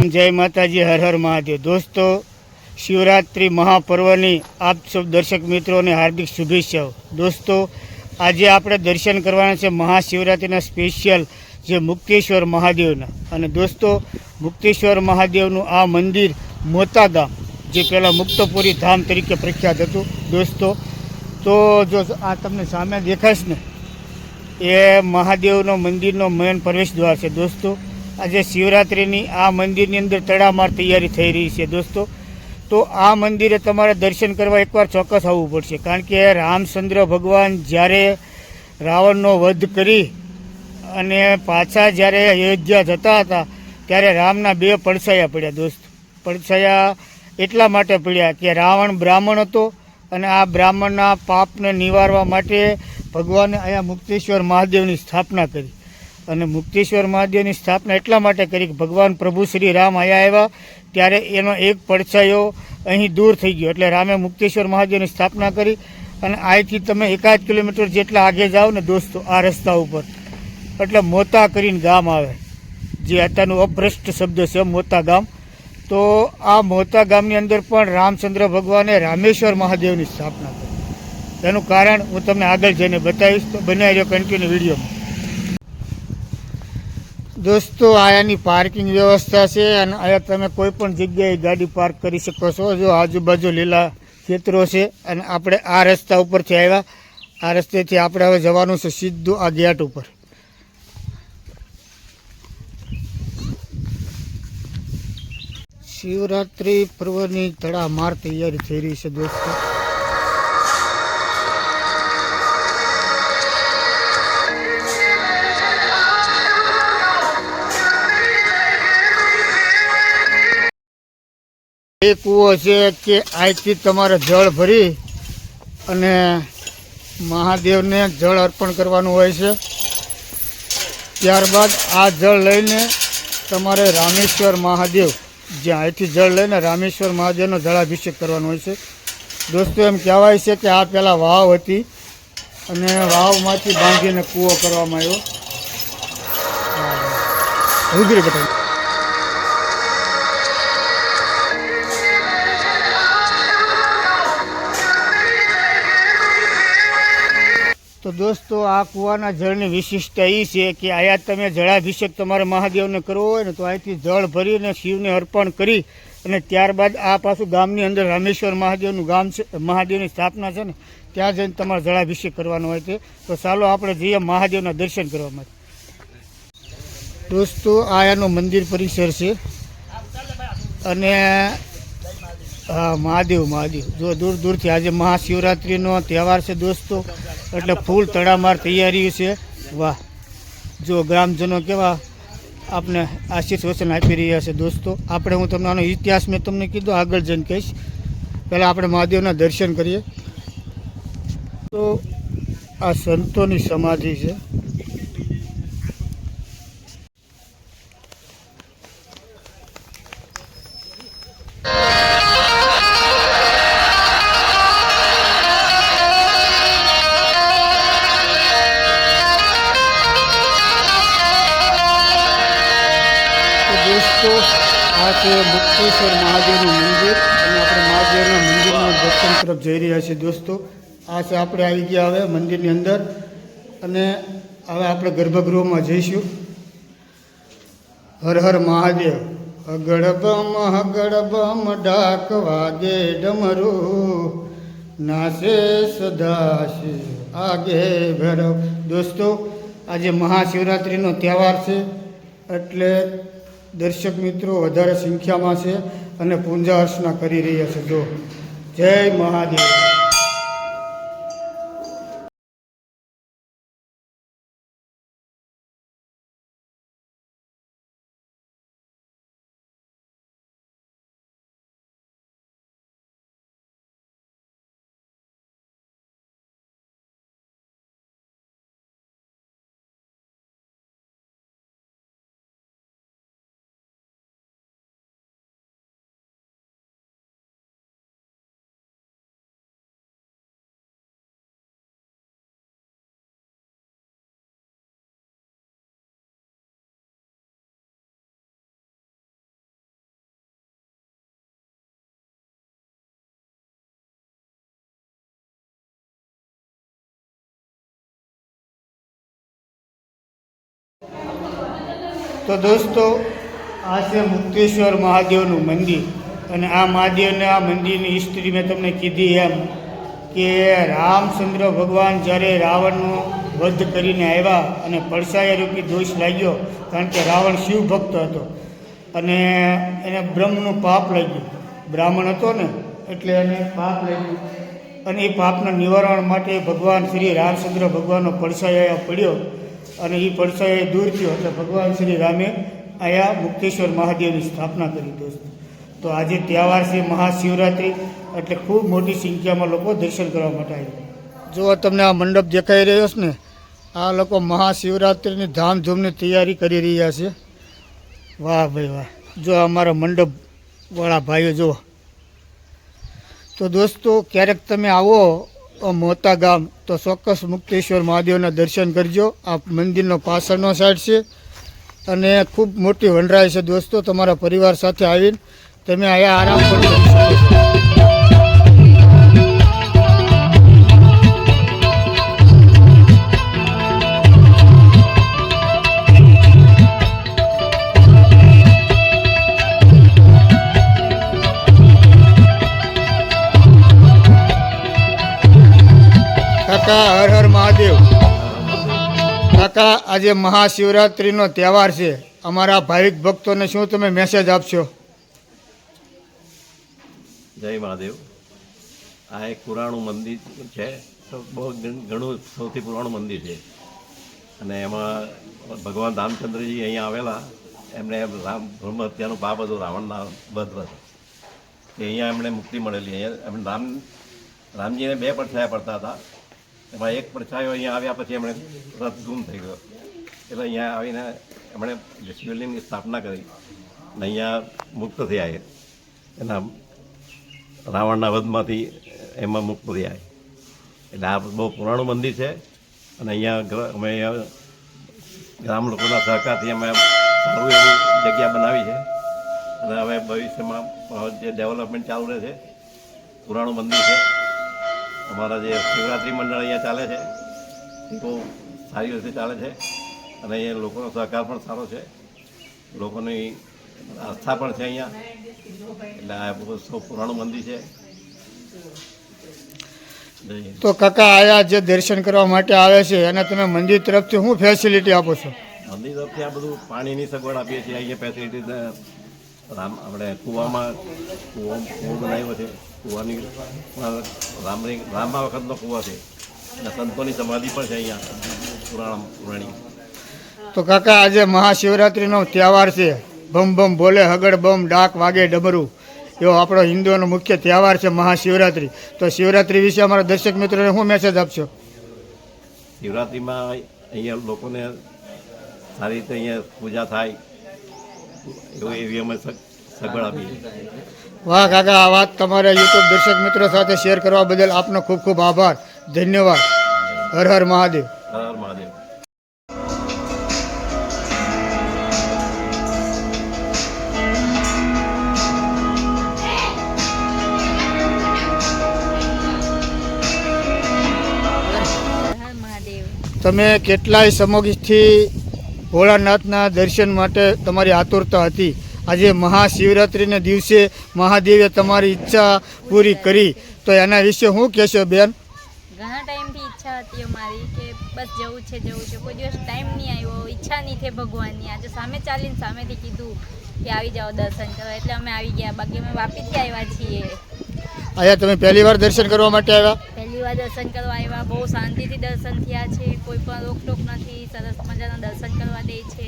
जय माताजी, हर हर महादेव। दोस्तों, शिवरात्रि महापर्वની આપ સૌ દર્શક મિત્રોને હાર્દિક શુભેચ્છાઓ। दोस्तों, આજે આપણે દર્શન કરવાના છે મહાશિવરાત્રિના સ્પેશિયલ જે મુક્તેશ્વર મહાદેવના। અને દોસ્તો, મુક્તેશ્વર મહાદેવનું આ મંદિર મોતા ગામ જે પહેલાં મુક્તપુરી ધામ તરીકે પ્રખ્યાત હતું દોસ્તો। તો જો આ તમને સામે દેખાશ ને એ મહાદેવનો મંદિરનો મેન પ્રવેશ દ્વાર છે દોસ્તો। આજે શિવરાત્રિની આ મંદિરની અંદર તડામાર તૈયારી થઈ રહી છે દોસ્તો। તો આ મંદિરે તમારે દર્શન કરવા એકવાર ચોક્કસ આવવું પડશે, કારણ કે રામચંદ્ર ભગવાન જ્યારે રાવણનો વધ કરી અને પાછા જ્યારે અયોધ્યા જતા હતા ત્યારે રામના બે પડછાયા પડ્યા દોસ્ત। પડછાયા એટલા માટે પડ્યા કે રાવણ બ્રાહ્મણ હતો અને આ બ્રાહ્મણના પાપને નિવારવા માટે ભગવાને અહીંયા મુક્તેશ્વર મહાદેવની સ્થાપના કરી। અને મુક્તેશ્વર મહાદેવની સ્થાપના એટલા માટે કરી કે ભગવાન પ્રભુ શ્રી રામ અહીંયા આવ્યા ત્યારે એનો એક પડછાયો અહીં દૂર થઈ ગયો, એટલે રામે મુક્તેશ્વર મહાદેવની સ્થાપના કરી। અને અહીંથી તમે 1 કિલોમીટર જેટલા આગે જાઓ ને દોસ્તો આ રસ્તા ઉપર એટલે મોતા કરીને ગામ આવે, જે અત્યારનું અભ્રષ્ટ શબ્દ છે મોતા ગામ। તો આ મોતા ગામની અંદર પણ રામચંદ્ર ભગવાને રામેશ્વર મહાદેવની સ્થાપના કરી। તેનું કારણ હું તમને આગળ જઈને બતાવીશ, તો બનાવી રહ્યો કન્ટિન્યુ વિડીયોમાં। દોસ્તો, આયાની પાર્કિંગ વ્યવસ્થા છે અને અહીંયા તમે કોઈ પણ જગ્યાએ ગાડી પાર્ક કરી શકો છો। જો આજુબાજુ લીલા ખેતરો છે અને આપણે આ રસ્તા ઉપરથી આવ્યા, આ રસ્તેથી આપણે હવે જવાનું છે સીધું આ ગેટ ઉપર। શિવરાત્રિ પર્વની તડામાર તૈયારી થઈ રહી છે દોસ્તો। એ કૂવો છે કે અહીંથી તમારે જળ ભરી અને મહાદેવને જળ અર્પણ કરવાનું હોય છે। ત્યારબાદ આ જળ લઈને તમારે રામેશ્વર મહાદેવ, જ્યાં અહીંથી જળ લઈને રામેશ્વર મહાદેવનો જળાભિષેક કરવાનો હોય છે દોસ્તો। એમ કહેવાય છે કે આ પહેલાં વાવ હતી અને વાવમાંથી બાંધીને કૂવો કરવામાં આવ્યો। ઉઘરી બતાવી તો દોસ્તો, આ કૂવાના જળની વિશિષ્ટતા એ છે કે અહીંયા તમે જળાભિષેક તમારે મહાદેવને કરવો હોય ને તો અહીંથી જળ ભરીને શિવને અર્પણ કરી અને ત્યારબાદ આ પાછું ગામની અંદર રામેશ્વર મહાદેવનું ગામ છે, મહાદેવની સ્થાપના છે ને ત્યાં જઈને તમારે જળાભિષેક કરવાનો હોય છે। તો ચાલો આપણે જઈએ મહાદેવના દર્શન કરવા માટે દોસ્તો। આ એનું મંદિર પરિસર છે અને હા મહાદેવ જો દૂર દૂરથી આજે મહાશિવરાત્રિનો તહેવાર છે દોસ્તો, એટલે ફૂલ તડામાર તૈયારી છે। વાહ, જો ગ્રામજનો કેવા આપને આશીષ વચન આપી રહ્યા છે દોસ્તો। આપણે હું તમને આનો ઇતિહાસ મેં તમને કીધું, આગળ જઈને કહીશ। પહેલાં આપણે મહાદેવના દર્શન કરીએ। તો આ સંતોની સમાધિ છે। દોસ્તો, આ છે મુક્તેશ્વર મહાદેવનું મંદિર અને આપણે મહાદેવના મંદિરના દર્શન તરફ જઈ રહ્યા છીએ દોસ્તો। આ છે આપણે આવી ગયા હવે મંદિરની અંદર અને હવે આપણે ગર્ભગૃહમાં જઈશું। હર હર મહાદેવ। હગડ બમ ડાક વાગે ડમરું, નાશે સદાશિવ આગે ભૈરવ। દોસ્તો, આજે મહાશિવરાત્રિનો તહેવાર છે એટલે દર્શક મિત્રો વધારે સંખ્યામાં છે અને પૂજા અર્ચના કરી રહ્યા છે। જો જય મહાદેવ। તો દોસ્તો, આ છે મુક્તેશ્વર મહાદેવનું મંદિર. અને આ મહાદેવને આ મંદિરની હિસ્ટ્રી મેં તમને કીધી એમ કે રામચંદ્ર ભગવાન જ્યારે રાવણનો વધ કરીને આવ્યા અને પડછાયા રૂપી દોષ લાગ્યો, કારણ કે રાવણ શિવ ભક્ત હતો અને એને બ્રહ્મનું પાપ લાગ્યું. બ્રાહ્મણ હતો ને એટલે એને પાપ લાગ્યું અને એ પાપના નિવારણ માટે ભગવાન શ્રી રામચંદ્ર ભગવાનનો પડછાયા પડ્યો અને એ પડછાયો દૂર થયો એટલે ભગવાન શ્રી રામે અહીંયા મુક્તેશ્વર મહાદેવની સ્થાપના કરી. દોસ્તો, તો આજે તહેવાર છે મહાશિવરાત્રિ, એટલે ખૂબ મોટી સંખ્યામાં લોકો દર્શન કરવા માટે આવ્યા. જો તમને આ મંડપ દેખાઈ રહ્યો છે ને, આ લોકો મહાશિવરાત્રિની ધામધૂમની તૈયારી કરી રહ્યા છે. વાહ ભાઈ વાહ! જો અમારા મંડપવાળા ભાઈઓ જુઓ. તો દોસ્તો, ક્યારેક તમે આવો મોતા ગામ તો ચોક્કસ મુક્તેશ્વર મહાદેવના દર્શન કરજો. આ મંદિરનો પાછળનો સાઈડ છે અને ખૂબ મોટી વનરાઈ છે. દોસ્તો, તમારા પરિવાર સાથે આવીને તમે અહીંયા આરામ પણ કરી શકો છો. કાકા, હર હર મહાદેવ. કાકા, આજે મહાશિવરાત્રિનો તહેવાર છે. અમારા ભાવિક ભક્તોને શું તમે મેસેજ આપશો? જય મહાદેવ. આ એક પુરાણું મંદિર છે, તો બહુ ઘણું સૌથી પુરાણું મંદિર છે. અને એમાં ભગવાન રામચંદ્રજી અહીંયા આવેલા. એમણે બ્રહ્મ હત્યાનું પાપ હતું, રાવણના વધ. અહીંયા એમણે મુક્તિ મળેલી. અહીંયા એમણે રામજીને 2 પડછાયા પડતા હતા. એમાં એક પડછાયો અહીંયા આવ્યા પછી એમણે રથ ગુમ થઈ ગયો. એટલે અહીંયા આવીને એમણે શિવલિંગની સ્થાપના કરી અને અહીંયા મુક્ત થયા. એના રાવણના વધમાંથી એમાં મુક્ત થયા. એટલે આ બહુ પુરાણું મંદિર છે. અને અહીંયા અમે ગ્રામ લોકોના સહકારથી અમે સારું એવું જગ્યા બનાવી છે. અને હવે ભવિષ્યમાં જે ડેવલપમેન્ટ ચાલુ રહે છે. પુરાણું મંદિર છે. અમારા જે શિવરાત્રિ મંડળ અહીંયા ચાલે છે એ બહુ સારી રીતે ચાલે છે. અને અહીંયા લોકોનો સહકાર પણ સારો છે, લોકોની આસ્થા પણ છે અહીંયા. એટલે આ બહુ પુરાણું મંદિર છે. તો કાકા, આયા જે દર્શન કરવા માટે આવે છે અને તમે મંદિર તરફથી શું ફેસિલિટી આપો છો? મંદિર તરફથી આ બધું પાણીની સગવડ આપીએ છીએ. અહીંયા ફેસિલિટી આપણે કૂવો બનાવ્યો છે. કૂવાની રામા વખતનો કૂવો છે અને સંતોની સમાધિ પણ છે અહીંયા પુરાણી. તો કાકા, આજે મહાશિવરાત્રિનો તહેવાર છે. બમ બમ બોલે હગડ બમ, ડાક વાગે ડમરું, એવો આપણો હિન્દુઓનો મુખ્ય તહેવાર છે મહાશિવરાત્રિ. તો શિવરાત્રિ વિશે અમારા દર્શક મિત્રોને શું મેસેજ આપશો? શિવરાત્રિમાં અહીંયા લોકોને સારી રીતે અહીંયા પૂજા થાય એવી અમે સગવડ આપી. વાહ કાકા, આ વાત તમારા યુટ્યુબ દર્શક મિત્રો સાથે શેર કરવા બદલ આપનો ખૂબ ખૂબ આભાર. ધન્યવાદ. હર હર મહાદેવ. હર હર મહાદેવ. તમે કેટલાય સમયથી ભોળાનાથના દર્શન માટે તમારી આતુરતા હતી. આજે મહાશિવરાત્રિના દિવસે મહાદેવે તમારી ઈચ્છા પૂરી કરી, તો એના વિશે શું કહેશો બેન? ઘણા ટાઈમથી ઈચ્છા હતી અમારી કે બસ જવું છે. કોઈ દિવસ ટાઈમ નહીં આવ્યો, ઈચ્છા નહીં થઈ ભગવાનની. આજે સામે ચાલીને સામેથી કીધું કે આવી જાઓ દર્શન કરવા, એટલે અમે આવી ગયા. બાકી અમે વાપીથી આવ્યા છીએ. અહીંયા તમે પહેલી વાર દર્શન કરવા માટે આવ્યા? પહેલી વાર દર્શન કરવા આવ્યા. બહુ શાંતિથી દર્શન થયા છે. કોઈ પણ રોકટોક નથી. સરસ મજાના દર્શન કરવા દે છે.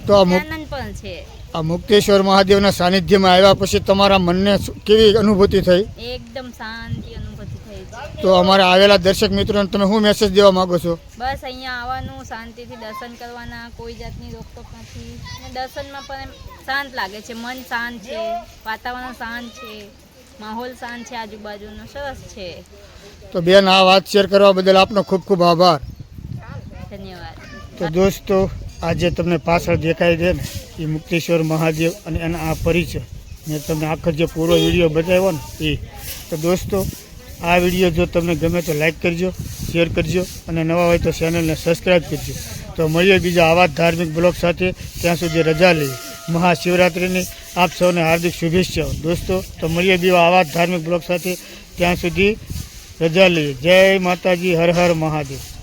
તો આનંદ પણ છે. આ મુક્તેશ્વર મહાદેવના સાનિધ્યમાં આવ્યા પછી તમારા મનને કેવી અનુભૂતિ થઈ? એકદમ શાંતિ અનુભૂતિ થઈ છે. તો અમારા આવેલા દર્શક મિત્રોને તમે શું મેસેજ દેવા માંગો છો? બસ અહીંયા આવવાનું, શાંતિથી દર્શન કરવાના, કોઈ જાતની રોકટોક નથી. અને દર્શનમાં પણ એમ શાંત લાગે છે. મન શાંત છે, વાતાવરણ શાંત છે, માહોલ શાંત છે, આજુબાજુનો સરસ છે. તો બેન, આ વાત શેર કરવા બદલ આપનો ખૂબ ખૂબ આભાર. ધન્યવાદ. તો દોસ્તો, આજે તમને પાછળ દેખાય છે ને એ મુક્તેશ્વર મહાદેવ અને એના આ પરિચય મેં તમને આખો જે પૂરો વિડીયો બતાવ્યો ને એ. તો દોસ્તો, આ વિડીયો જો તમને ગમે તો લાઈક કરજો, શેર કરજો અને નવા હોય તો ચેનલને સબસ્ક્રાઈબ કરજો. તો મળીએ બીજા આવા જ ધાર્મિક બ્લોગ સાથે. ત્યાં સુધી રજા લઈએ. મહાશિવરાત્રિની આપ સૌને હાર્દિક શુભેચ્છાઓ દોસ્તો. તો મળીએ બીજા આવા જ ધાર્મિક બ્લોગ સાથે. ત્યાં સુધી રજા લઈએ. જય માતાજી, હર હર મહાદેવ.